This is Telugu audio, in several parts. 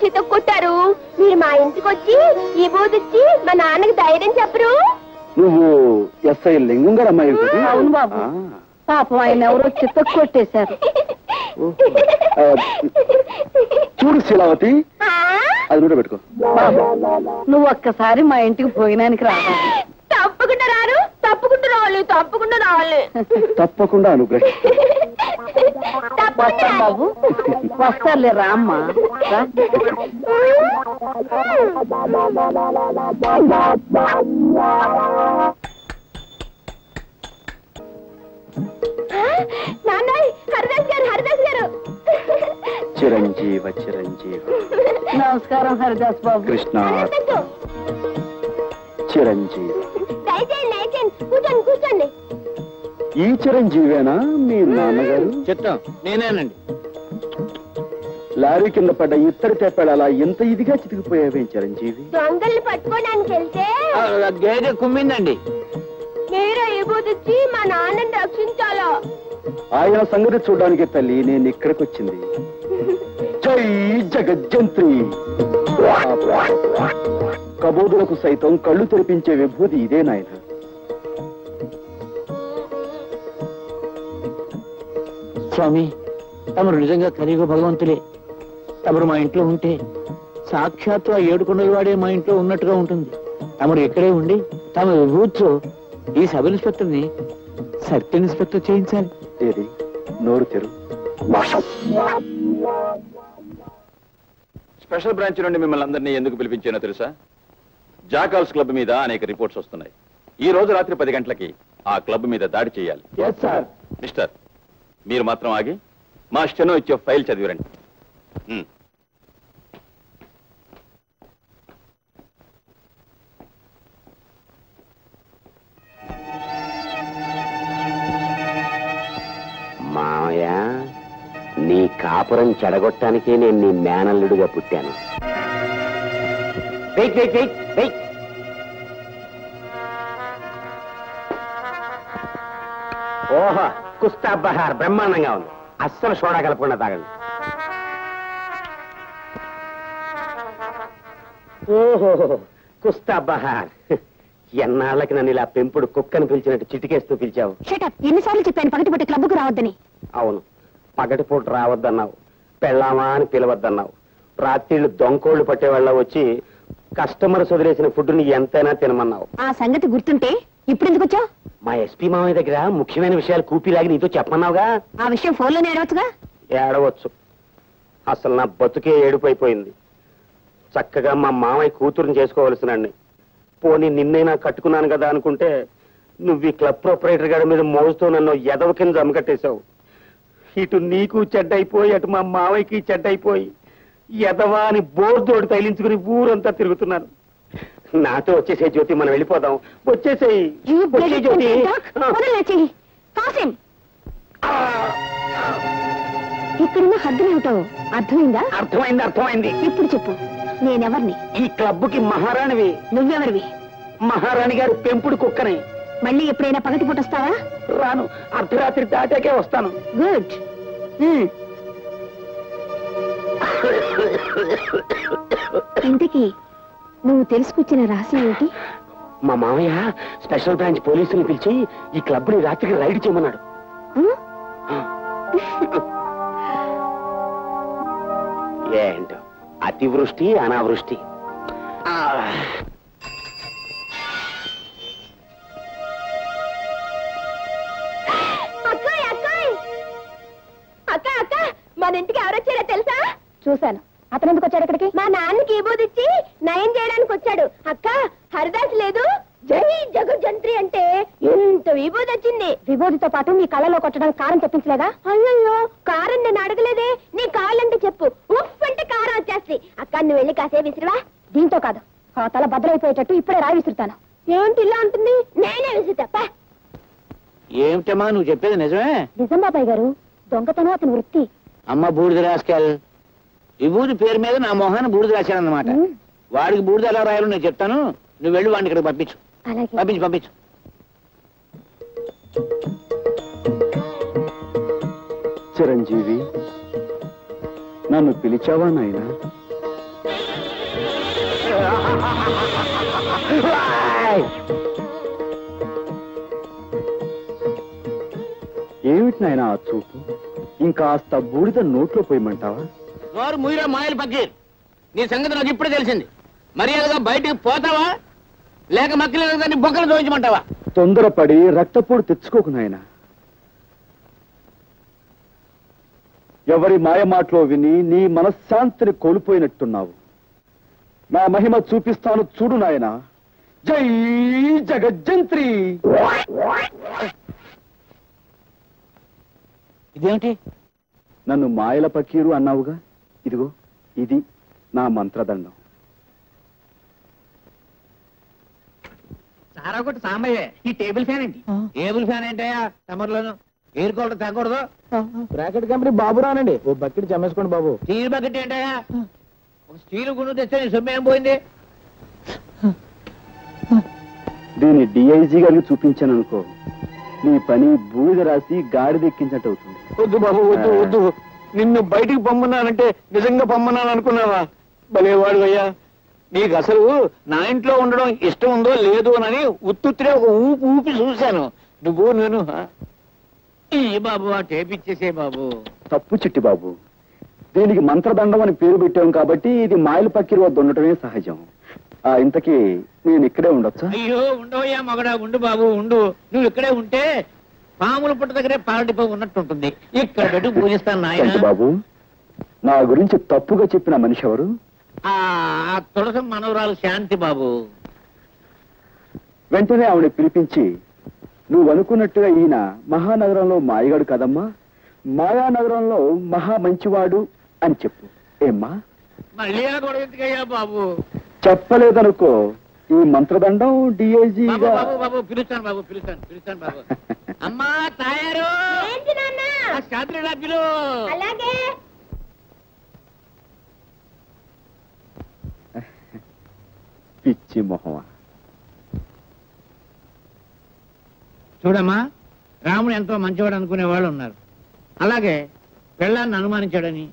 చితక్కొట్టారు. మీరు మా ఇంటికి వచ్చి ఈ బూదిచ్చి మా నాన్నకి ధైర్యం చెప్పరు? నువ్వు ఎస్ఐ లింగం గారు అమ్మాయి? అవును బాబు, పాపం ఆయన ఎవరో చితక్కొట్టేశారు. చూడు శీలావతి, అది కూడా పెట్టుకో. బాబు, నువ్వు ఒక్కసారి మా ఇంటికి భోజనానికి రావాలి. తప్పకుండా రారు, తప్పకుండా రావాలి, తప్పకుండా రావాలి. తప్పకుండా అనుగ్రహం. వస్తాం బాబు, వస్తారులే, రామ్మా రా. హరిదాస్ గారు, హరిదాస్ గారు. చిరంజీవ చిరంజీవ. నమస్కారం హరిదాస్ బాబు. కృష్ణ చిరంజీవి. కూర్చోండి కూర్చోండి. ఈ చిరంజీవేనా మీ నాన్నగారు? చెప్తాం, నేనేనండి. లారీ కింద పడ్డ ఇత్తడి తెప్పాడు అలా ఇంత ఇదిగా చితికిపోయావే చిరంజీవి? దొంగల్ని పట్టుకోవడానికి వెళ్తే గేదె కుమ్మిందండి. మీరు ఇబోదిచ్చి మా నాన్నని రక్షించాలా? ఆయన సంగతి చూడడానికి తల్లి నేను ఇక్కడికి వచ్చింది. జై జగజ్జంత్రి. కబోదులకు సైతం కళ్ళు తెరిపించే విభూతి ఇదే నాయన. స్వామి, తమరు నిజంగా కలియుగ భగవంతులే. తమరు మా ఇంట్లో ఉంటే సాక్షాత్తు ఆ ఏడుకొండల వాడే మా ఇంట్లో ఉన్నట్టుగా ఉంటుంది. తమరు ఇక్కడే ఉండి తమ విభూతితో ఈ సబ్ ఇన్స్పెక్టర్ని సబ్ ఇన్స్పెక్టర్ చేయించాలి. ఏది నోరు తెరు. స్పెషల్ బ్రాంచ్ నుండి మిమ్మల్ని అందరినీ ఎందుకు పిలిపించానో తెలుసా? జాకాల్స్ క్లబ్ మీద అనేక రిపోర్ట్స్ వస్తున్నాయి. ఈ రోజు రాత్రి 10 గంటలకి ఆ క్లబ్ మీద దాడి చేయాలి. మిస్టర్, మీరు మాత్రం ఆగి మా స్టెనో ఇచ్చే ఫైల్ చదివిరండి. మావయ్య, నీ కాపురం చెడగొట్టడానికే నేను నీ మేనల్లుడిగా పుట్టాను. ఓహో, కుస్తా బహార్ బ్రహ్మాండంగా ఉంది. అస్సలు సోడా కలపకుండా తాగండి. ఓహో, కుస్తా బహార్. ఎన్నాళ్ళకి నన్ను ఇలా పెంపుడు కుక్కను పిలిచినట్టు చిటికేస్తూ పిలిచావు. ఎన్నిసార్లు చెప్పాను పగటిపూట క్లబ్కు రావద్దని? అవును, పగటిపూట రావద్దన్నావు, పెళ్ళామా అని పిలవద్దన్నావు. రాత్రిళ్ళు దొంకోళ్లు పట్టేవాళ్ళ వచ్చి కస్టమర్స్ వదిలేసిన ఫుడ్ని ఎంతైనా తినమన్నావు. ఆ సంగతి గుర్తుంటే ఇప్పుడు ఎందుకు వచ్చావు? మా ఎస్పీ మామయ్య దగ్గర ముఖ్యమైన విషయాలు కూపిలాగి నీతో చెప్పమన్నావుగా. ఆ విషయం ఫోన్లోనే ఏడవచ్చుగా. ఏడవచ్చు. అసలు నా బతుకే ఏడుపైపోయింది. చక్కగా మా మామయ్య కూతురుని చేసుకోవలసినండి. పోనీ నిన్నైనా కట్టుకున్నాను కదా అనుకుంటే నువ్వు ఈ క్లబ్ ప్రొపరేటర్ గారి మీద మోజుతో నన్ను ఎదవ కింద జమకట్టేశావు. ఇటు నీకు చెడ్డైపోయి అటు మా మావయ్యకి చెడ్డైపోయి ఎదవా అని బోర్దోడు తైలించుకుని ఊరంతా తిరుగుతున్నాను. నాతో వచ్చేసే జ్యోతి, మనం వెళ్ళిపోదాం. వచ్చేసేయి జ్యోతి. ఇక్కడున్న హద్దులేమిటో అర్థమైందా? అర్థమైంది, అర్థమైంది. ఇప్పుడు చెప్పు, నేనెవర్ని? ఈ క్లబ్కి మహారాణివి. నువ్వెవరివి? మహారాణి గారి పెంపుడు కుక్కని. మళ్ళీ ఎప్పుడైనా పగటిపూట వస్తావా? రాను, అర్ధరాత్రి దాటాకే వస్తాను. గుడ్. ఇంతకీ నువ్వు తెలుసుకొచ్చిన రహస్యం ఏంటి? మా మామయ్య స్పెషల్ బ్రాంచ్ పోలీసులు పిలిచి ఈ క్లబ్ ని రాత్రికి రైడ్ చేయమన్నాడు. ఏంటో అతివృష్టి అనావృష్టి. అక్క అక్క, మన ఇంటికి ఎవరొచ్చారో తెలుసా? చూశాను. అతను ఎందుకు వచ్చాడు ఇక్కడికి? మా నాన్నకి ఇచ్చి నయం చేయడానికి వచ్చాడు. అక్క, హరిదాస్ లేదు, జై జగజ్జంత్రి అంటే ఎంత విభూతి వచ్చింది. విభూతితో పాటు నీ కళ్ళలో కొట్టడానికి కారం చెప్పించలేదా? అయ్యో, కారం నేను అడగలేదే. నీ కావాలంటే చెప్పు, ఉఫ్ అంటే కారం వచ్చేస్తుంది. అక్క, నువ్వు వెళ్ళి కాసే విసిరివా? దీంతో కాదు, ఆ తల భద్రైపోయేటట్టు ఇప్పుడే రాయి విసురుతాను. ఏంటి ఇలా ఉంటుంది? నేనే విసురుతా. ఏమిటమ్మా నువ్వు చెప్పేది నిజమే? నిజం బాబాయ్ గారు, దొంగతనం అతని వృత్తి. అమ్మ బూడిద రాసుకెళ్ళ విభూతి పేరు మీద నా మొహాన్ని బూడిద రాశానన్నమాట. వాడికి బూడిద ఎలా రాయాలో నేను చెప్తాను. నువ్వు వెళ్ళి వాడిని ఇక్కడికి పంపించు. పంపించు పంపించు. చిరంజీవి, నన్ను పిలిచావా నాయనా? ఏమిటి నాయన ఆ చూపు? ఇంకాస్త బూడిద నోట్లో పోయమంటావా? వారు ముయిరా మాయలు పక్కీర్, నీ సంగతి నాకు ఇప్పుడే తెలిసింది. మర్యాదగా బయటికి పోతావా లేక మక్కలేదు దాన్ని బొక్కలు దోయించమంటావా? తొందరపడి రక్తపోటు తెచ్చుకోకు నాయన. ఎవరి మాయ మాటలో విని నీ మనశ్శాంతిని కోల్పోయినట్టున్నావు. నా మహిమ చూపిస్తాను చూడు నాయన. జై జగజ్జంత్రి. ఇదేమిటి? నన్ను మాయల పకీరు అన్నావుగా, ఇదిగో ఇది నా మంత్రదండం. సారా కొట్టి సాంబయ్యే, ఈ టేబుల్ ఫ్యాన్ ఏంటి? టేబుల్ ఫ్యాన్ ఏంటయ్యా తమర్లోను? ఎయిర్ కూలర్ తగ్గకూడదు. బ్రాకెట్ కంపెనీ బాబు రానండి, ఓ బకెట్ జమేసుకోండి బాబు. స్టీల్ బకెట్ ఏంటయ్యా? ఒక స్టీల్ గుండు తెస్తే నీ సొమ్ము ఏం పోయింది? దీన్ని డిఐజీ గారికి చూపించాను అనుకో, నీ పని బూడిద రాసి గాడిదెక్కించినట్టు అవుతుంది. వద్దు బాబు, వద్దు వద్దు. నిన్ను బయటికి పొమ్మన్నానంటే నిజంగా పొమ్మన్నాను అనుకున్నావా? భలేవాడు అయ్యా. నీకు అసలు నా ఇంట్లో ఉండడం ఇష్టం ఉందో లేదో అని ఉత్తుత్తిరే ఒక ఊపి ఊపి చూశాను. నువ్వు నేను ఈ బాబు ఆ టేప్ ఇచ్చేసే బాబు. తప్పు చిట్టి బాబు, దీనికి మంత్రదండం అని పేరు పెట్టాం కాబట్టి ఇది మాయల పక్కిరి వద్ద ఉండటమే సహజం. ఇంతకీ నేను ఇక్కడే ఉండొచ్చా? అయ్యో ఉండవయ్యా మగడా, ఉండు బాబు ఉండు. నువ్వు ఇక్కడే ఉంటే పాముల పుట్ట దగ్గరే పారడిపో ఉన్నట్టు ఉంటుంది. ఇక్కడ పెట్టి పూజిస్తాను నాయన. బాబు, నా గురించి తప్పుగా చెప్పిన మనిషి ఎవరు? ఆ తులసి మనవరాలు శాంతి బాబు. వెంటనే ఆవిడ పిలిపించి, నువ్వు అనుకున్నట్టుగా ఈయన మహానగరంలో మాయగాడు కదమ్మా, మాయానగరంలో మహా మంచివాడు అని చెప్పు. ఏమ్మా? మళ్ళీ ఆ గొడవ ఎందుకయ్యా బాబు? చెప్పలేదనుకో, ఈ మంత్రదండం డిఐజీగా. బాబు బాబు పిలుస్తాను బాబు, పిలుస్తాను బాబు. అమ్మా తయారు శాంతి డబ్బులు. అలాగే. పిచ్చి మొహమా. చూడమ్మా, రాముడు ఎంతో మంచివాడు అనుకునే వాళ్ళు ఉన్నారు. అలాగే పెళ్ళాన్ని అనుమానించాడని,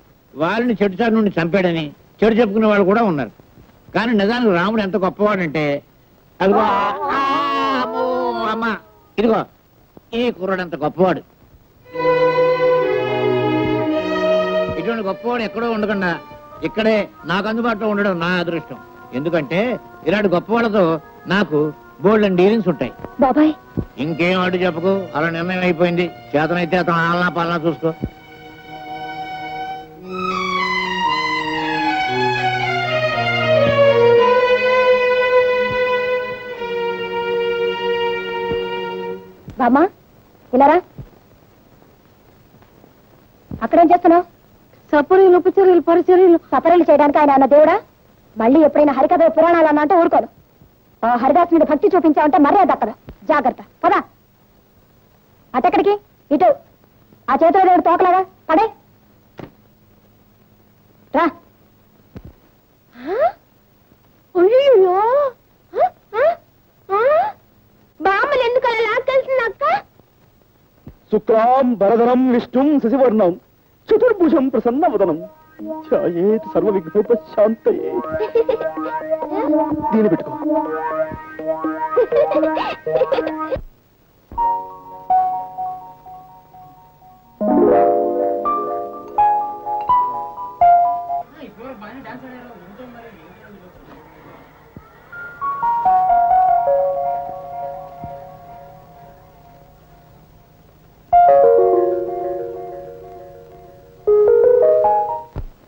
వాళ్ళని చెడుచాటు నుండి చంపాడని చెడు చెప్పుకునే వాళ్ళు కూడా ఉన్నారు. కానీ నిజానికి రాముడు ఎంత గొప్పవాడంటే, అదిగో అమ్మా ఇదిగో ఈ కుర్రాడు అంత గొప్పవాడు. ఇటువంటి గొప్పవాడు ఎక్కడో ఉండకుండా ఇక్కడే నాకు అందుబాటులో ఉండడం నా అదృష్టం. ఎందుకంటే ఇలాంటి గొప్పవాళ్ళతో నాకు బోల్డ్ అండ్ డీలింగ్స్ ఉంటాయి. బాబాయ్, ఇంకేం అడ్డు చెప్పకు, అలా నిర్ణయం అయిపోయింది. చేతనైతే అతను ఆలనా పాలనా చూసుకో. బామ్మా ఇలారా. అక్కడేం చేస్తున్నావు? సపరీలు ఉపచర్యలు పరిచర్యలు. సపరీలు చేయడానికి ఆయన అన్న దేవుడా? మళ్ళీ ఎప్పుడైనా హరికథ పురాణాలు అన్నంటే ఊరుకోను. ఆ హరిదాస్ మీద భక్తి చూపించావంటే మర్యాద అక్కడ. జాగ్రత్త పదా. అటెక్కడికి? ఇటు. ఆ చేతిలో దేవుడు తోకలాగా పడే రా. అయ్యో, బామ్మలు ఎందుకు అలా లాక్కెళ్తుంది అక్క? శుక్లాం వరదనం విష్ణుం శశివర్ణం చతుర్భుజం ప్రసన్నవదనం ఛాయేత్ సర్వ విఘ్నోపశాంతయే. దీని పెట్టుకో.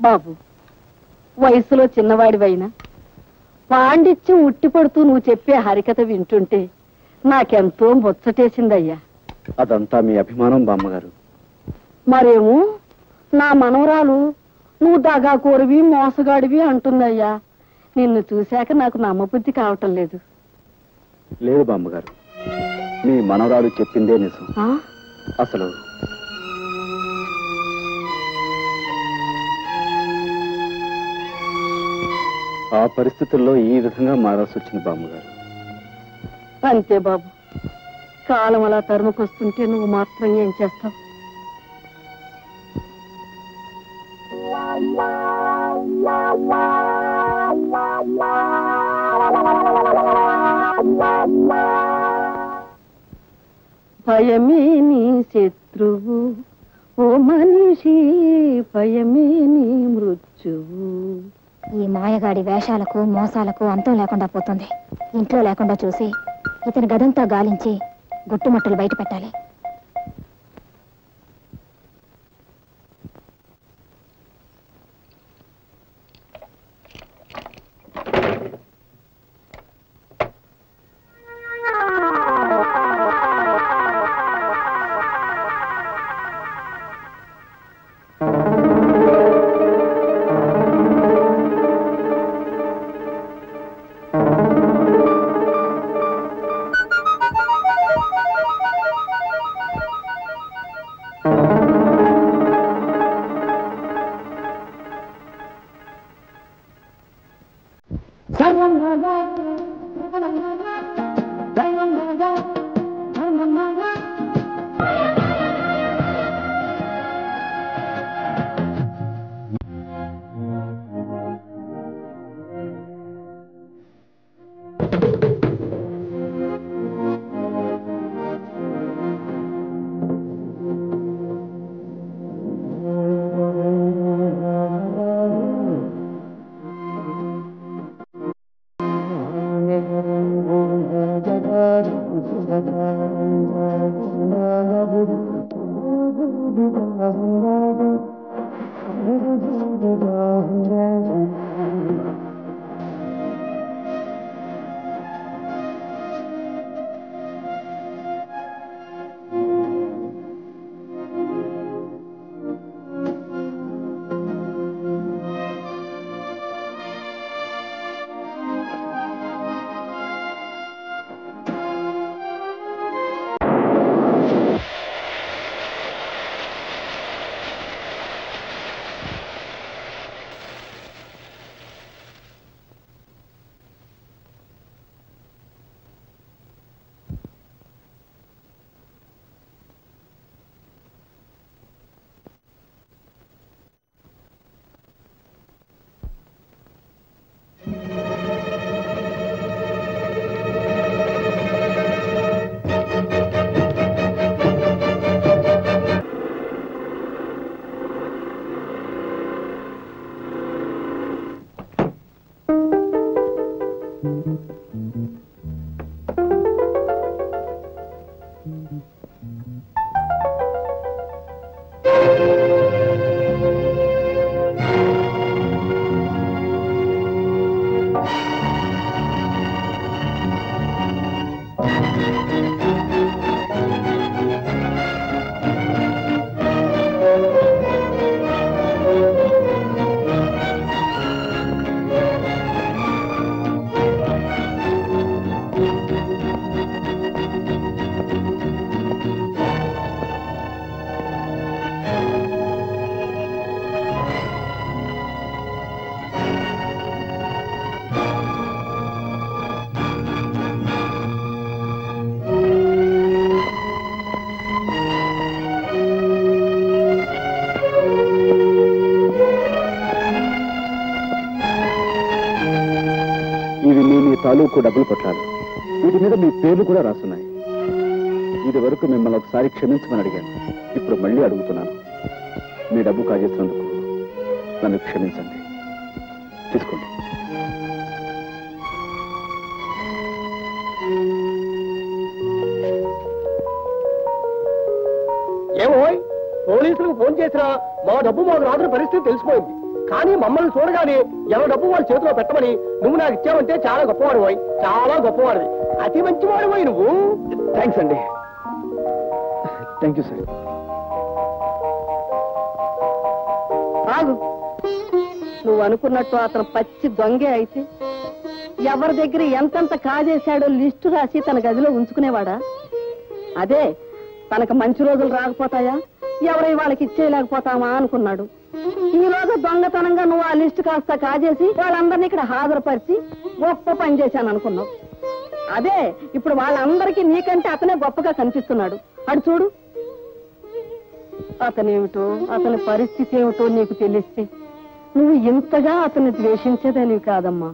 బాబు, వయసులో చిన్నవాడివైనా పాండిత్యం ఉట్టిపడుతూ నువ్వు చెప్పే హరికథ వింటుంటే నాకెంతో ముచ్చటేసిందయ్యా. అదంతా మీ అభిమానం బామ్మగారు. మరేమో నా మనవరాలు నువ్వు దగాకోరివి మోసగాడివి అంటుందయ్యా. నిన్ను చూశాక నాకు నమ్మబుద్ధి కావటం లేదు. లేదు బామ్మగారు, మీ మనవరాలు చెప్పిందే నిజం. అసలు ఆ పరిస్థితుల్లో ఈ విధంగా మారాల్సి వచ్చింది బామ్మగారు. అంతే బాబు, కాలం అలా తరుముకొస్తుంటే నువ్వు మాత్రం ఏం చేస్తావు? la la la la la భయమే నీ శత్రువు, ఓ మనిషి భయమే నీ మృత్యువు. ఈ మాయగాడి వేషాలకు మోసాలకు అంతం లేకుండా పోతుంది. ఇంట్లో లేకుండా చూసి ఇతని గదంతా గాలించి గుట్టుమట్టులు బయట పెట్టాలి. తాలూకు డబ్బులు కొట్టాలి. వీటి మీద మీ పేర్లు కూడా రాస్తున్నాయి. ఇది వరకు మిమ్మల్ని ఒకసారి క్షమించమని అడిగాను. ఇప్పుడు మళ్ళీ అడుగుతున్నాను. మీ డబ్బు కాజేసినందుకు నన్ను క్షమించండి. తీసుకోండి. ఏమో పోలీసులకు ఫోన్ చేసినా మా డబ్బు మాకు రాత్రి పరిస్థితి తెలిసిపోయింది. కానీ మమ్మల్ని చూడగానే ఎవరి డబ్బు వాళ్ళ చేతిలో పెట్టమని నువ్వు నాకు ఇచ్చావంటే చాలా గొప్పవాడు పోయి, చాలా గొప్పవాడివి, అతి మంచివాడు పోయి నువ్వు. థ్యాంక్స్ అండి. Thank you sir. ఆగు, నువ్వు అనుకున్నట్టు అతను పచ్చి దొంగే అయితే ఎవరి దగ్గర ఎంతెంత కాజేశాడో లిస్టు రాసి తన గదిలో ఉంచుకునేవాడా? అదే తనకు మంచి రోజులు రాకపోతాయా, ఎవరై వాళ్ళకి ఇచ్చేయలేకపోతామా అనుకున్నాడు. ఈ రోజు దొంగతనంగా నువ్వు ఆ లిస్టు కాస్త కాజేసి వాళ్ళందరినీ ఇక్కడ హాజరుపరిచి గొప్ప పని చేశాను అనుకున్నావు. అదే ఇప్పుడు వాళ్ళందరికీ నీకంటే అతనే గొప్పగా కనిపిస్తున్నాడు. అటు చూడు, అతనేమిటో అతని పరిస్థితి ఏమిటో నీకు తెలిస్తే నువ్వు ఇంతగా అతన్ని ద్వేషించేదానివి కాదమ్మా.